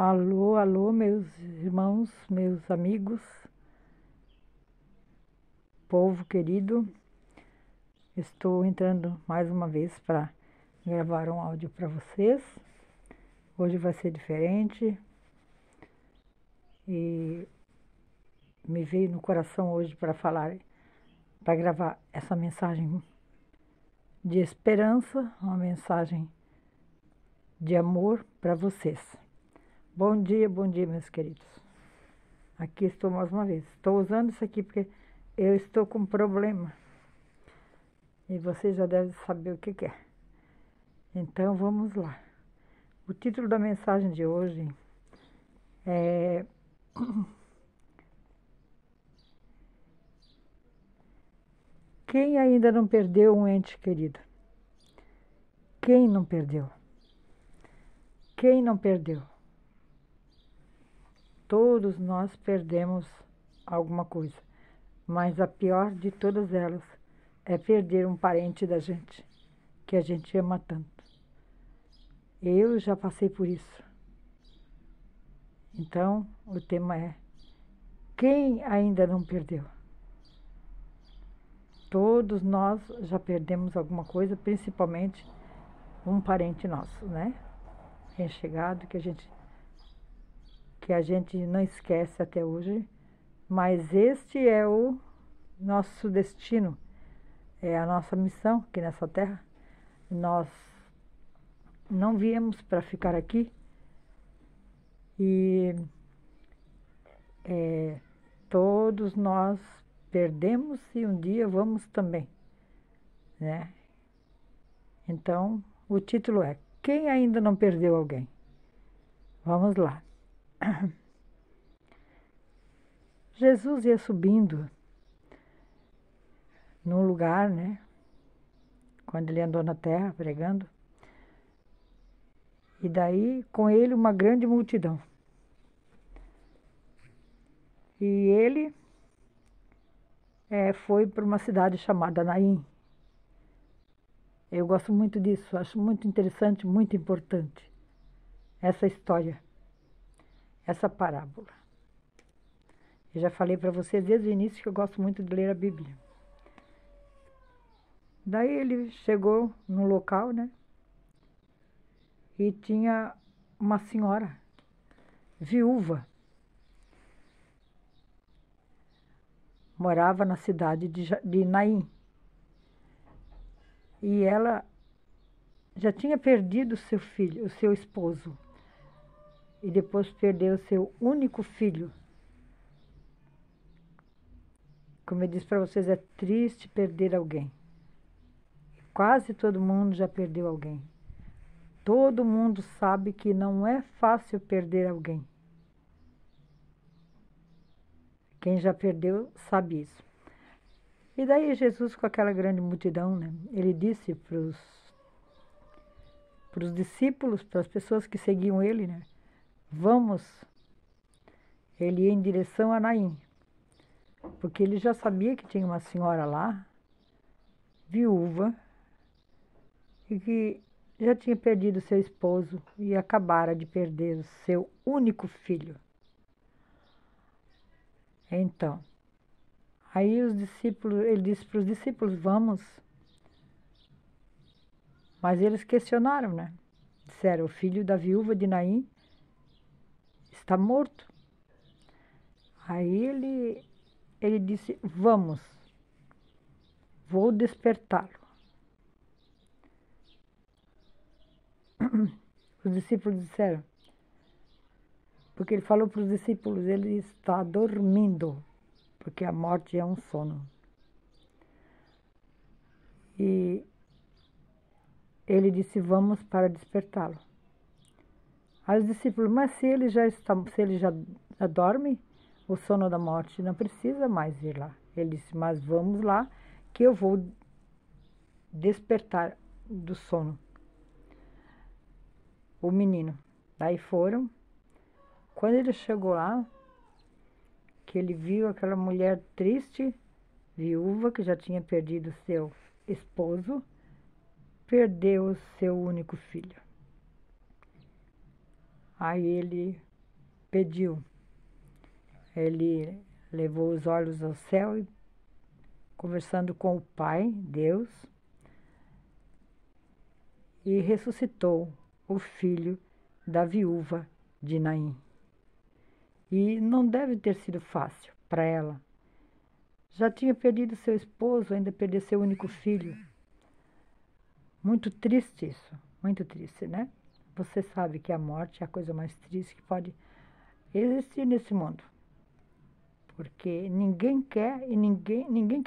Alô, alô, meus irmãos, meus amigos, povo querido. Estou entrando mais uma vez para gravar um áudio para vocês. Hoje vai ser diferente e me veio no coração hoje para falar, para gravar essa mensagem de esperança, uma mensagem de amor para vocês. Bom dia, meus queridos. Aqui estou mais uma vez. Estou usando isso aqui porque eu estou com problema. E você já deve saber o que é. Então vamos lá. O título da mensagem de hoje é Quem ainda não perdeu um ente querido? Quem não perdeu? Quem não perdeu? Todos nós perdemos alguma coisa, mas a pior de todas elas é perder um parente da gente, que a gente ama tanto. Eu já passei por isso. Então, o tema é quem ainda não perdeu? Todos nós já perdemos alguma coisa, principalmente um parente nosso, né? Chegado que a gente não esquece até hoje, mas este é o nosso destino, é a nossa missão aqui nessa terra. Nós não viemos para ficar aqui e todos nós perdemos e um dia vamos também, né? Então, o título é Quem ainda não perdeu alguém? Vamos lá. Jesus ia subindo num lugar, né? Quando ele andou na terra pregando. E daí, com ele, uma grande multidão. E ele foi para uma cidade chamada Naim. Eu gosto muito disso, acho muito interessante, muito importante essa história, essa parábola. Eu já falei para vocês desde o início que eu gosto muito de ler a Bíblia. Daí ele chegou no local, né? E tinha uma senhora viúva. Morava na cidade de Naim. E ela já tinha perdido seu filho, o seu esposo. E depois perdeu o seu único filho. Como eu disse para vocês, é triste perder alguém. Quase todo mundo já perdeu alguém. Todo mundo sabe que não é fácil perder alguém. Quem já perdeu sabe isso. E daí Jesus, com aquela grande multidão, né, ele disse para os discípulos, para as pessoas que seguiam ele, né, vamos. Ele ia em direção a Naim, porque ele já sabia que tinha uma senhora lá, viúva, e que já tinha perdido seu esposo e acabara de perder o seu único filho. Então, aí os discípulos, ele disse para os discípulos, vamos. Mas eles questionaram, né? Disseram, o filho da viúva de Naim está morto. Aí ele disse, vamos, vou despertá-lo. Os discípulos disseram, porque ele falou para os discípulos, ele está dormindo, porque a morte é um sono. E ele disse, vamos para despertá-lo. Aí os discípulos, mas se ele já dorme, o sono da morte não precisa mais ir lá. Ele disse, mas vamos lá, que eu vou despertar do sono o menino. Daí foram. Quando ele chegou lá, que ele viu aquela mulher triste, viúva, que já tinha perdido seu esposo, perdeu o seu único filho. Aí ele pediu. Ele levou os olhos ao céu e, conversando com o Pai, Deus, e ressuscitou o filho da viúva de Naim. E não deve ter sido fácil para ela. Já tinha perdido seu esposo, ainda perdeu seu único filho. Muito triste isso, muito triste, né? Você sabe que a morte é a coisa mais triste que pode existir nesse mundo. Porque ninguém quer e ninguém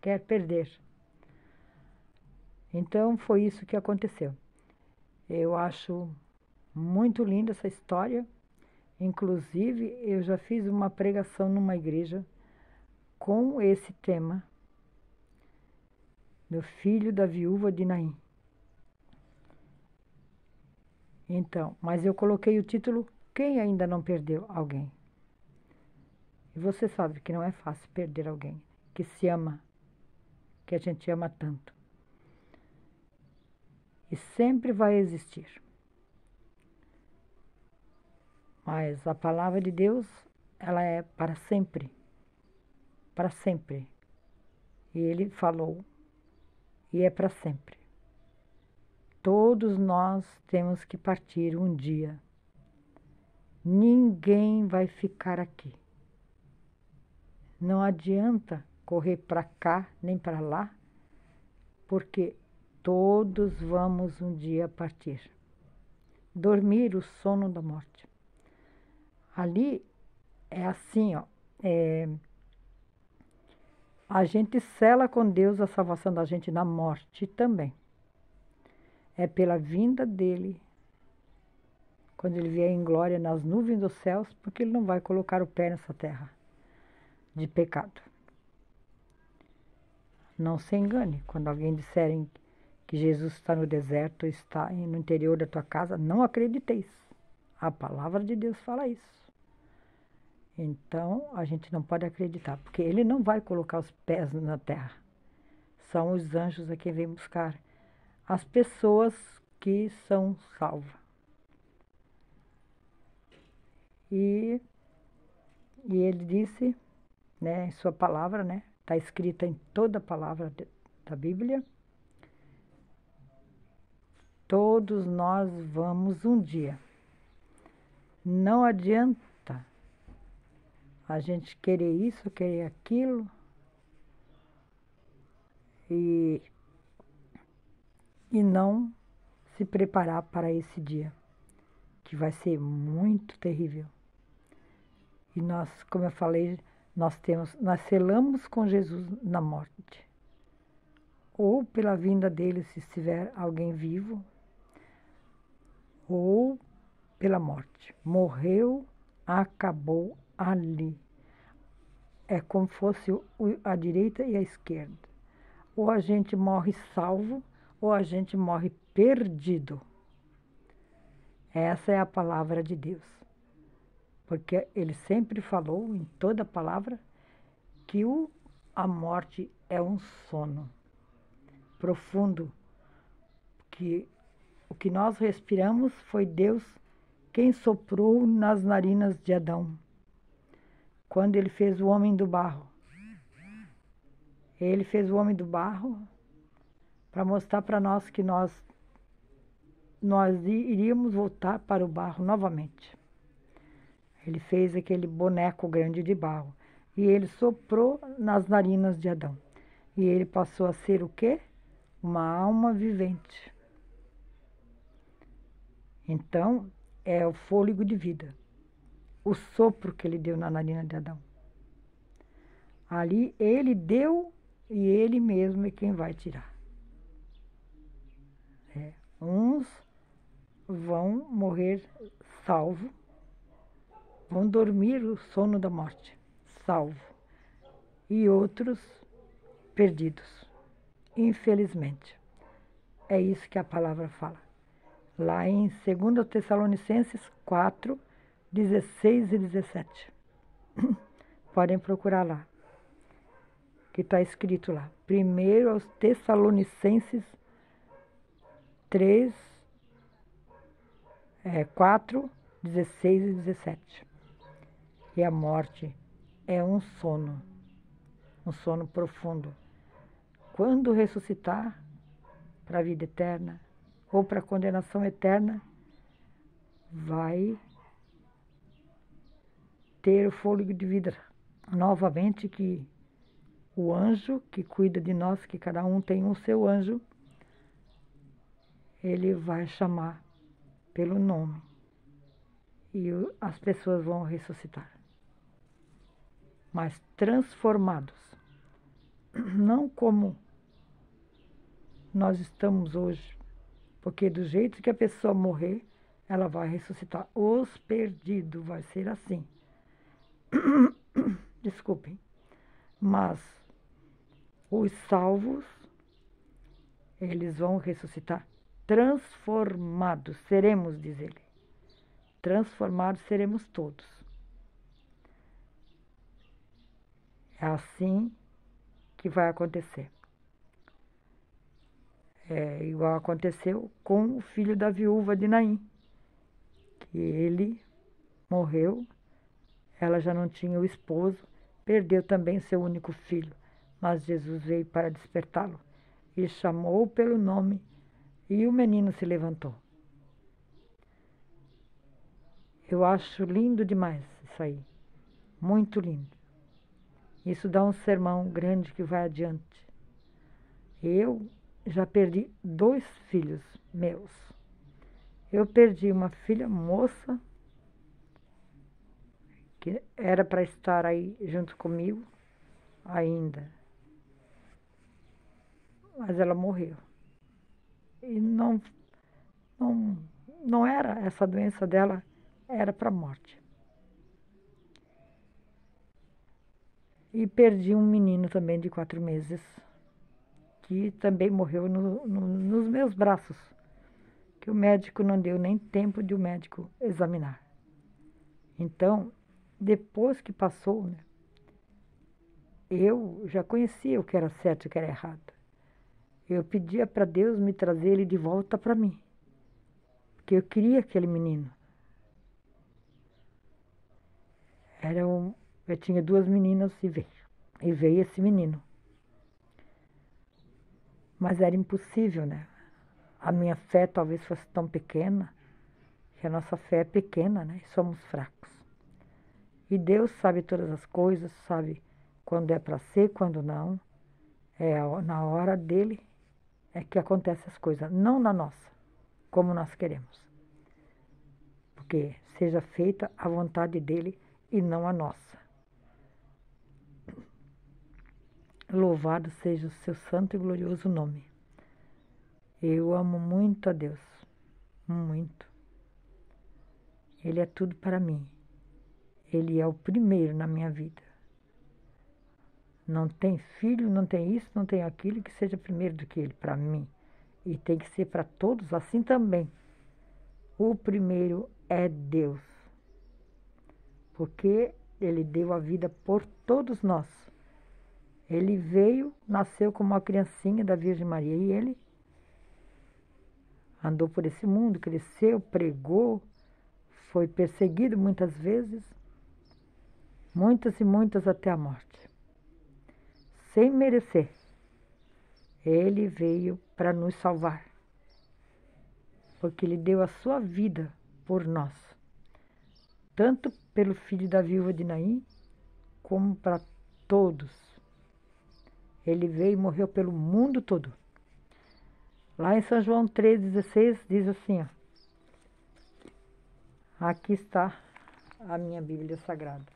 quer perder. Então foi isso que aconteceu. Eu acho muito linda essa história. Inclusive, eu já fiz uma pregação numa igreja com esse tema, do filho da viúva de Naim. Então, mas eu coloquei o título Quem ainda não perdeu alguém? E você sabe que não é fácil perder alguém que se ama, que a gente ama tanto. E sempre vai existir. Mas a palavra de Deus, ela é para sempre. Para sempre. E ele falou, e é para sempre. Todos nós temos que partir um dia. Ninguém vai ficar aqui. Não adianta correr para cá nem para lá, porque todos vamos um dia partir. Dormir o sono da morte. Ali é assim, ó. A gente sela com Deus a salvação da gente na morte também. É pela vinda dele, quando ele vier em glória nas nuvens dos céus, porque ele não vai colocar o pé nessa terra de pecado. Não se engane, quando alguém disserem que Jesus está no deserto, está no interior da tua casa, não acrediteis. A palavra de Deus fala isso. Então, a gente não pode acreditar, porque ele não vai colocar os pés na terra. São os anjos a quem vem buscar as pessoas que são salvas. E ele disse, né, em sua palavra, né, está escrita em toda a palavra da Bíblia, todos nós vamos um dia. Não adianta a gente querer isso, querer aquilo, e não se preparar para esse dia, que vai ser muito terrível. E nós, como eu falei, nós selamos com Jesus na morte. Ou pela vinda dele, se estiver alguém vivo, ou pela morte. Morreu, acabou ali. É como fosse a direita e a esquerda. Ou a gente morre salvo, ou a gente morre perdido. Essa é a palavra de Deus. Porque ele sempre falou, em toda a palavra, que a morte é um sono profundo, que o que nós respiramos foi Deus quem soprou nas narinas de Adão, quando ele fez o homem do barro. Ele fez o homem do barro para mostrar para nós que nós iríamos voltar para o barro novamente. Ele fez aquele boneco grande de barro e ele soprou nas narinas de Adão. E ele passou a ser o quê? Uma alma vivente. Então, é o fôlego de vida, o sopro que ele deu na narina de Adão. Ali ele deu e ele mesmo é quem vai tirar. Uns vão morrer salvo, vão dormir o sono da morte, salvo, e outros perdidos, infelizmente. É isso que a palavra fala. Lá em 2 Tessalonicenses 4, 16 e 17. Podem procurar lá, que está escrito lá. Primeiro aos Tessalonicenses 3, 4, 16 e 17. E a morte é um sono profundo. Quando ressuscitar para a vida eterna ou para a condenação eterna, vai ter o fôlego de vida novamente, que o anjo que cuida de nós, que cada um tem o seu anjo, ele vai chamar pelo nome e as pessoas vão ressuscitar, mas transformados, não como nós estamos hoje, porque do jeito que a pessoa morrer, ela vai ressuscitar. Os perdidos vai ser assim. Desculpem. Mas os salvos, eles vão ressuscitar transformados. Seremos, diz ele. Transformados seremos todos. É assim que vai acontecer. É igual aconteceu com o filho da viúva de Naim, que ele morreu, ela já não tinha o esposo, perdeu também seu único filho, mas Jesus veio para despertá-lo e chamou pelo nome, e o menino se levantou. Eu acho lindo demais isso aí, muito lindo. Isso dá um sermão grande que vai adiante. Eu já perdi 2 filhos meus. Eu perdi uma filha moça, que era para estar aí junto comigo ainda, mas ela morreu. E não era, essa doença dela era para a morte. E perdi um menino também de 4 meses, que também morreu nos meus braços, que o médico não deu nem tempo de o médico examinar. Então, depois que passou, né, eu já conhecia o que era certo e o que era errado. Eu pedia para Deus me trazer ele de volta para mim, porque eu queria aquele menino. Eu tinha 2 meninas e veio esse menino. Mas era impossível, né? A minha fé talvez fosse tão pequena, que a nossa fé é pequena, né? E somos fracos. E Deus sabe todas as coisas, sabe quando é para ser, quando não. Na hora dele é que acontecem as coisas, não na nossa, como nós queremos. Porque seja feita a vontade dele e não a nossa. Louvado seja o seu santo e glorioso nome. Eu amo muito a Deus, muito. Ele é tudo para mim. Ele é o primeiro na minha vida. Não tem filho, não tem isso, não tem aquilo que seja primeiro do que ele para mim. E tem que ser para todos assim também. O primeiro é Deus. Porque ele deu a vida por todos nós. Ele veio, nasceu como uma criancinha da Virgem Maria e ele andou por esse mundo, cresceu, pregou, foi perseguido muitas vezes, muitas e muitas até a morte, sem merecer. Ele veio para nos salvar, porque ele deu a sua vida por nós, tanto pelo filho da viúva de Naim, como para todos. Ele veio e morreu pelo mundo todo. Lá em São João 3,16 diz assim, ó, aqui está a minha Bíblia Sagrada.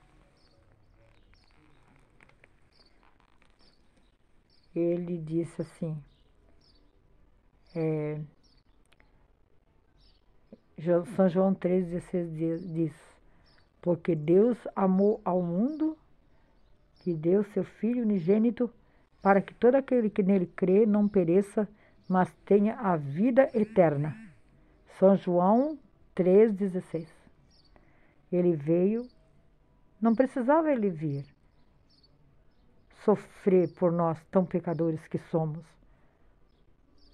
Ele disse assim, São João 3,16 diz, porque Deus amou ao mundo que deu seu Filho unigênito para que todo aquele que nele crê não pereça, mas tenha a vida eterna. São João 3,16. Ele veio, não precisava ele vir sofrer por nós tão pecadores que somos.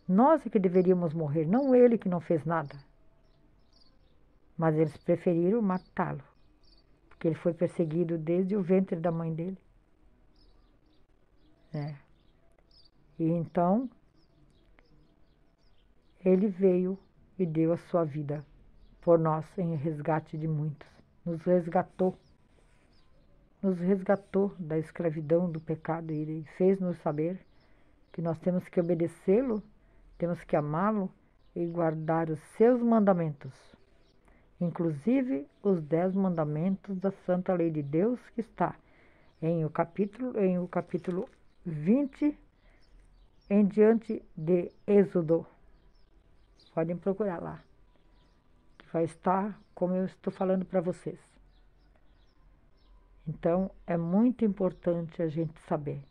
Nós é que deveríamos morrer, não ele que não fez nada. Mas eles preferiram matá-lo, porque que ele foi perseguido desde o ventre da mãe dele. Né? E então, ele veio e deu a sua vida por nós em resgate de muitos. Nos resgatou da escravidão, do pecado, e ele fez-nos saber que nós temos que obedecê-lo, temos que amá-lo e guardar os seus mandamentos, inclusive os 10 mandamentos da Santa Lei de Deus, que está em o capítulo 20, em diante de Êxodo. Podem procurar lá, que vai estar como eu estou falando para vocês. Então, é muito importante a gente saber,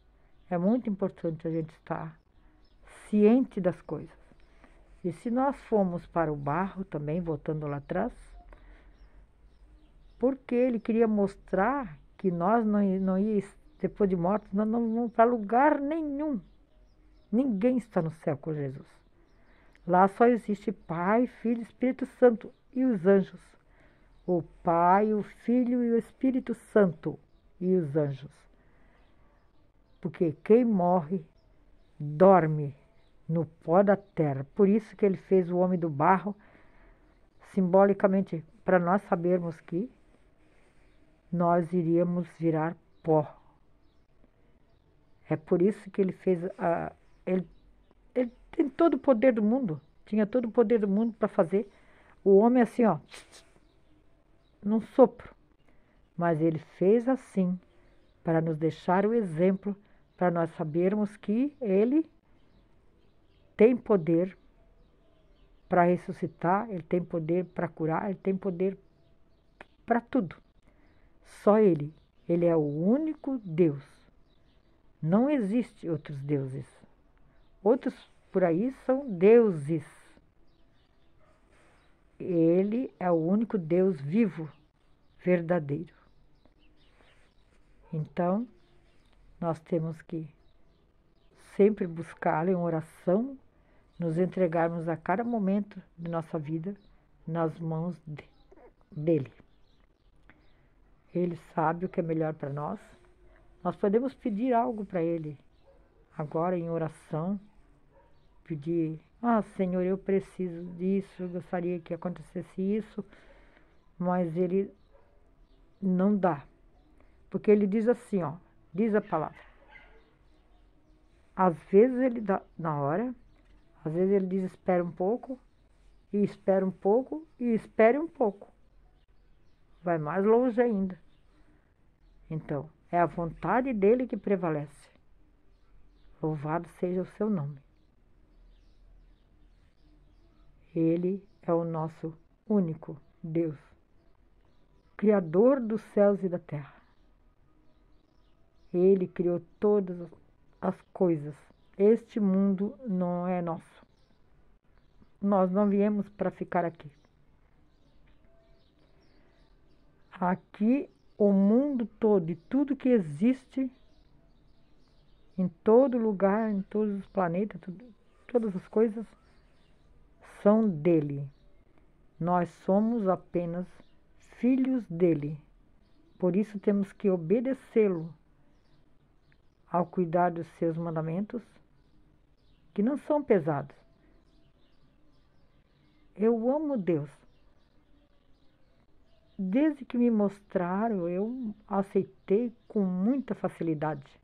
é muito importante a gente estar ciente das coisas. E se nós formos para o barro também, voltando lá atrás, porque ele queria mostrar que nós não ia, depois de mortos, nós não vamos para lugar nenhum. Ninguém está no céu com Jesus. Lá só existe Pai, Filho e Espírito Santo e os anjos. O Pai, o Filho e o Espírito Santo e os anjos. Porque quem morre, dorme no pó da terra. Por isso que ele fez o homem do barro, simbolicamente, para nós sabermos que nós iríamos virar pó. É por isso que ele fez ele tem todo o poder do mundo, tinha todo o poder do mundo para fazer o homem assim, ó, num sopro. Mas ele fez assim para nos deixar o exemplo, para nós sabermos que ele tem poder para ressuscitar, ele tem poder para curar, ele tem poder para tudo. Só ele é o único Deus. Não existe outros deuses. Outros por aí são deuses. Ele é o único Deus vivo, verdadeiro. Então, nós temos que sempre buscá-lo em oração, nos entregarmos a cada momento de nossa vida nas mãos dele. Ele sabe o que é melhor para nós. Nós podemos pedir algo para ele agora em oração, pedir: Senhor, eu preciso disso, eu gostaria que acontecesse isso, mas ele não dá, porque ele diz assim, diz a palavra, às vezes ele dá na hora, às vezes ele diz espera um pouco, e espera um pouco, e espere um pouco, vai mais longe ainda. Então, é a vontade dele que prevalece. Louvado seja o seu nome. Ele é o nosso único Deus, Criador dos céus e da terra. Ele criou todas as coisas. Este mundo não é nosso. Nós não viemos para ficar aqui. Aqui, o mundo todo e tudo que existe, em todo lugar, em todos os planetas, todas as coisas, são dele. Nós somos apenas filhos dele. Por isso temos que obedecê-lo ao cuidar dos seus mandamentos, que não são pesados. Eu amo Deus. Desde que me mostraram, eu aceitei com muita facilidade.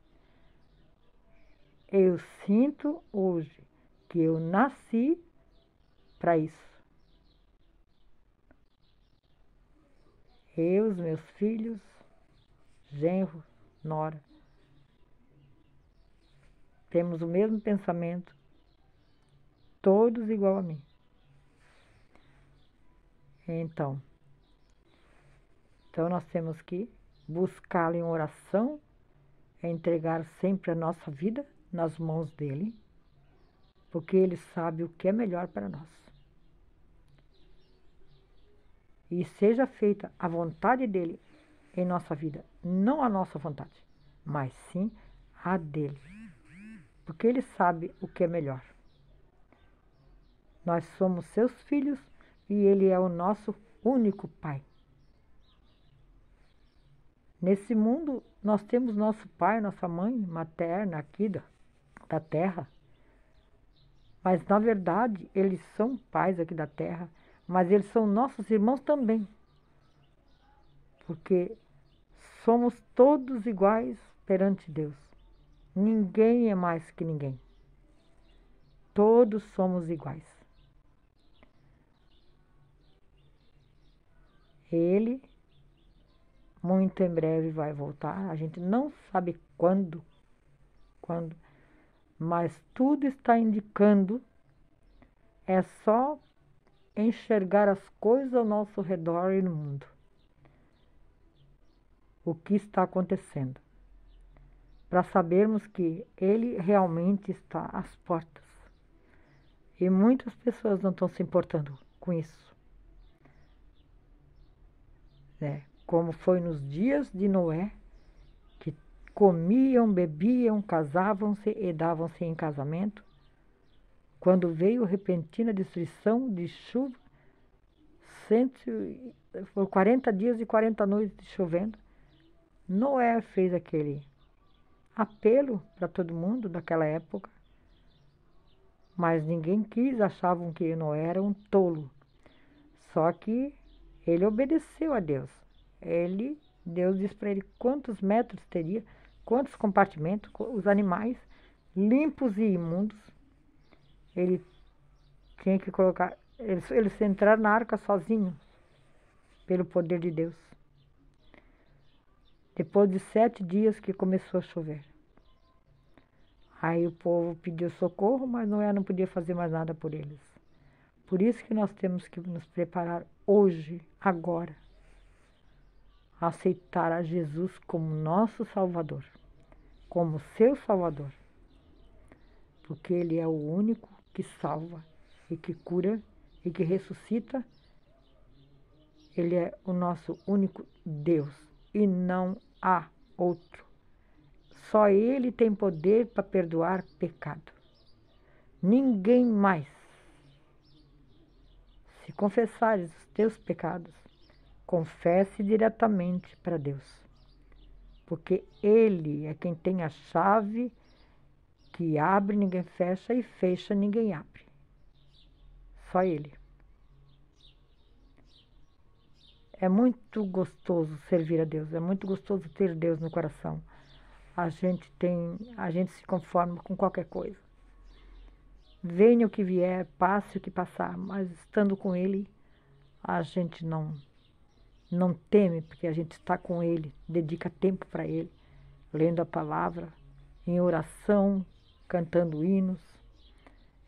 Eu sinto hoje que eu nasci para isso. Eu, os meus filhos, genro, nora, temos o mesmo pensamento, todos igual a mim. Então nós temos que buscá-lo em oração, entregar sempre a nossa vida nas mãos dele, porque ele sabe o que é melhor para nós. E seja feita a vontade dele em nossa vida, não a nossa vontade, mas sim a dele, porque ele sabe o que é melhor. Nós somos seus filhos e ele é o nosso único Pai. Nesse mundo, nós temos nosso pai, nossa mãe materna aqui da terra. Mas, na verdade, eles são pais aqui da terra, mas eles são nossos irmãos também. Porque somos todos iguais perante Deus. Ninguém é mais que ninguém. Todos somos iguais. Ele, muito em breve, vai voltar. A gente não sabe quando, mas tudo está indicando. É só enxergar as coisas ao nosso redor e no mundo. O que está acontecendo. Para sabermos que Ele realmente está às portas. E muitas pessoas não estão se importando com isso. Como foi nos dias de Noé, que comiam, bebiam, casavam-se e davam-se em casamento. Quando veio repentina destruição de chuva, por 40 dias e 40 noites chovendo, Noé fez aquele apelo para todo mundo daquela época, mas ninguém quis, achavam que Noé era um tolo. Só que ele obedeceu a Deus. Deus disse para ele quantos metros teria, quantos compartimentos, os animais limpos e imundos. Ele tinha que colocar. Eles entraram na arca sozinhos, pelo poder de Deus. Depois de 7 dias que começou a chover. Aí o povo pediu socorro, mas Noé não podia fazer mais nada por eles. Por isso que nós temos que nos preparar hoje, agora, a aceitar a Jesus como nosso Salvador, como seu Salvador. Porque Ele é o único que salva e que cura e que ressuscita. Ele é o nosso único Deus e não há outro. Só Ele tem poder para perdoar pecado. Ninguém mais. Se confessares os teus pecados, confesse diretamente para Deus. Porque Ele é quem tem a chave que abre, ninguém fecha, e fecha, ninguém abre. Só Ele. É muito gostoso servir a Deus, é muito gostoso ter Deus no coração. A gente se conforma com qualquer coisa. Venha o que vier, passe o que passar, mas estando com Ele, a gente não teme, porque a gente está com Ele, dedica tempo para Ele, lendo a palavra, em oração, cantando hinos,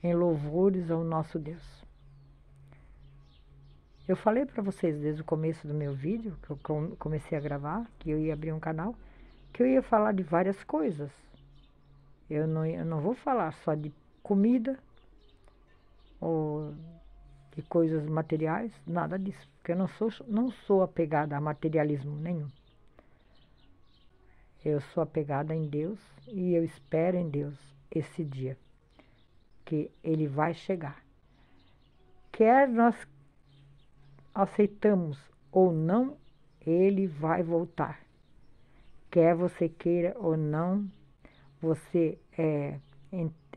em louvores ao nosso Deus. Eu falei para vocês desde o começo do meu vídeo, que eu comecei a gravar, que eu ia abrir um canal, que eu ia falar de várias coisas. Eu não vou falar só de comida ou de coisas materiais, nada disso, porque eu não sou apegada a materialismo nenhum. Eu sou apegada em Deus e eu espero em Deus esse dia, que Ele vai chegar. Quer nós aceitamos ou não, Ele vai voltar. Quer você queira ou não, você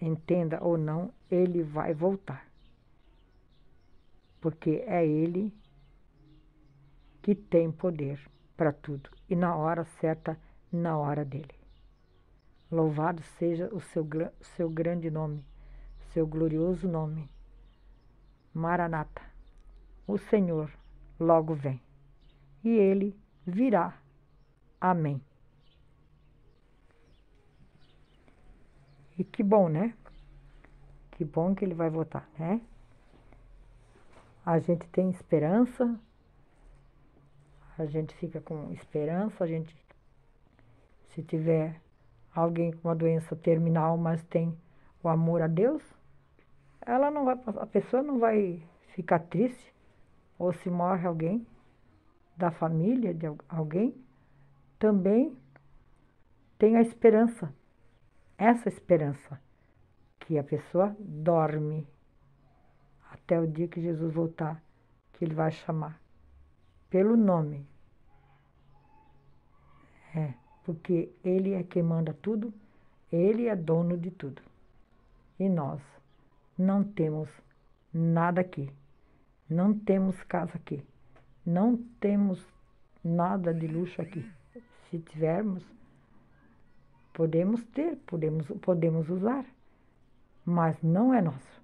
entenda ou não, Ele vai voltar. Porque é Ele que tem poder para tudo. E na hora certa, na hora dele. Louvado seja o seu grande nome, seu glorioso nome. Maranata, o Senhor logo vem. E Ele virá. Amém. E que bom, né? Que bom que Ele vai voltar, né? A gente tem esperança, a gente fica com esperança, se tiver alguém com uma doença terminal, mas tem o amor a Deus, a pessoa não vai ficar triste, ou se morre alguém da família de alguém, também tem a esperança, essa esperança, que a pessoa dorme até o dia que Jesus voltar, que Ele vai chamar pelo nome. É, porque Ele é quem manda tudo, Ele é dono de tudo. E nós não temos nada aqui, não temos casa aqui, não temos nada de luxo aqui. Se tivermos, podemos ter, podemos usar, mas não é nosso.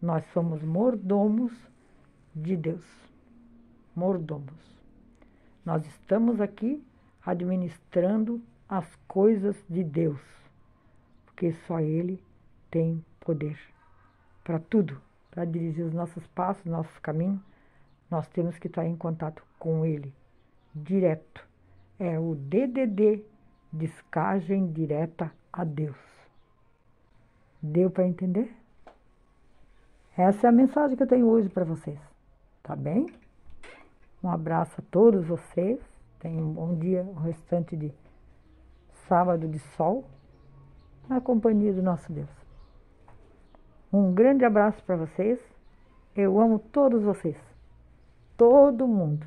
Nós somos mordomos de Deus, mordomos. Nós estamos aqui administrando as coisas de Deus, porque só Ele tem poder para tudo, para dirigir os nossos passos, nossos caminhos. Nós temos que estar em contato com Ele, direto. É o DDD, descagem direta a Deus. Deu para entender? Essa é a mensagem que eu tenho hoje para vocês, tá bem? Um abraço a todos vocês. Tenham um bom dia, o restante de sábado de sol, na companhia do nosso Deus. Um grande abraço para vocês. Eu amo todos vocês. Todo mundo.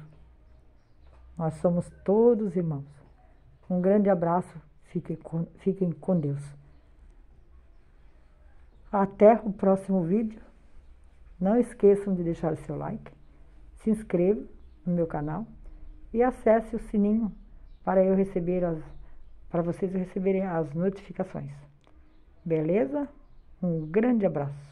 Nós somos todos irmãos. Um grande abraço. Fiquem com Deus. Até o próximo vídeo. Não esqueçam de deixar o seu like. Se inscreva no meu canal e acesse o sininho para vocês receberem as notificações. Beleza? Um grande abraço.